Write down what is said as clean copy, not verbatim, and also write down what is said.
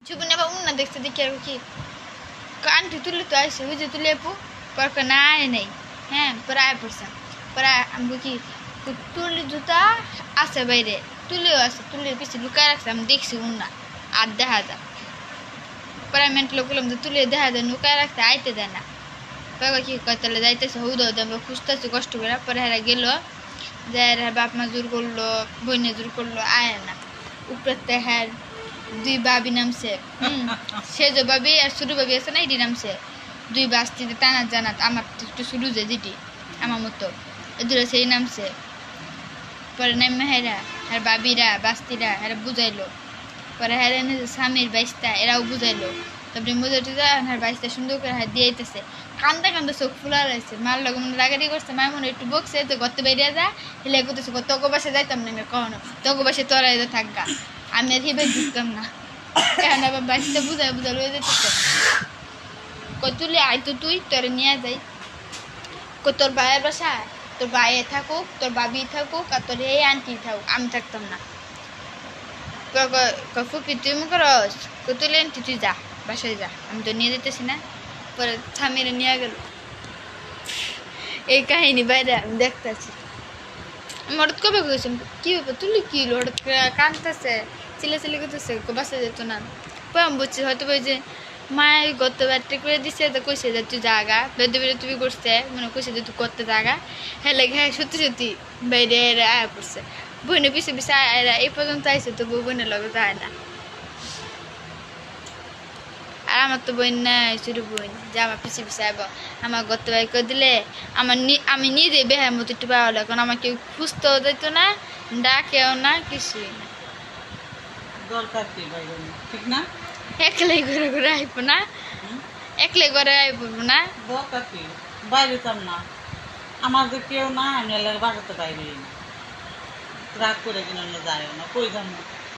জীবনে আবার উন্না দেখতে দেখি আর কি আন্টি তুলে তো আইসে ওই যে তুলে আপু পর না আয় নেই হ্যাঁ পরে আয় পড়ছে পরে আমি কি তুলি জুতা আছে বাইরে তুলেও আছে তুলের পিছিয়ে লুকায় রাখছে আমি দেখছি উন্না আর দেখা যায় পরে আমি লোক বললাম যে তুলে দেখা যায় লুকায় রাখতে আইতে দেয় না পরে কি কয় তাহলে যাইতেছে হৌদা আমরা খুঁজতেছি কষ্ট করে পরে হেরা গেল যাই বাপ মা জোর করলো বইনে জোর করলো আয় না উপরে হ্যাঁ দুই বাবি নামছে সেজ বাবি আর শুরু বাবি আছে না এটি নামছে দুই বাস্তিতে টানা জানাত আমার একটু শুরু যে যেটি আমার মতো এদের সেই নামছে পরে নামে হেরা আর বাবিরা বাস্তিরা এরা বুঝাইলো পরে হেরা স্বামীর বাইশটা এরাও বুঝাইলো তারপরে বুঝাইতে যায় আর বাইশটা সুন্দর করে হাত দিয়ে আইতেছে কান্দা কান্দা চোখ ফুলা রয়েছে মার লগে মনে রাগারি করছে মায়ের মনে একটু বকছে তো গত বেরিয়ে যা হেলে করতেছে তগো বাসে যাইতাম না আমি কখনো তগো বাসে তোরা থাকগা আমি আর হিবে ঢুকতাম না কেন আবার বাড়িতে বুঝাই বুঝা লয়ে যেতেছে তুলে আয় তো তুই তোরে নিয়ে যাই তোর ভাইয়ের বাসায় তোর ভাইয়ে থাকুক তোর বাবি থাকুক আর তোর এই আন্টি থাকুক আমি থাকতাম না ফুকি তুই মু করস তুলে আন্টি তুই যা বাসায় যা আমি তো নিয়ে যেতেছি না পরে স্বামীরা নিয়ে গেল এই কাহিনী বাইরে আমি দেখতেছি আমি হঠাৎ কবে গেছি কি ব্যাপার তুলি কি হঠাৎ কাঁদতেছে চিলে করতেছে বাসা যেত না আমি বুঝছি হয়তো ওই যে মায়ের গত ব্যাট্রিক করে দিচ্ছে তো কইছে যে তুই জাগা বেদে বেড়ে তুমি করছে মানে কইছে যে তুই করতে জাগা হ্যাঁ লেগে হ্যাঁ সত্যি সত্যি বাইরে আয়া পড়ছে বোনে পিছে পিছে আয়রা এই পর্যন্ত আইসে তো বোনের লগে যায় না আর আমার তো বোন নাই শুরু বোন যে আমার পিছে পিছে আইব আমার গত বাই করে দিলে আমি নিজে বেহার মতো একটু পাওয়া হলো কারণ আমার কেউ খুঁজতেও যেত না ডাকেও না কিছুই না দরকার কি ঠিক না একলাই ঘুরে ঘুরে আইব না একলাই ঘরে আইব না দরকার কি বাইরে যাম না আমাদের কেউ না আমি বাসাতে বাইরে রাগ করে কিনে যায় না কই যাম না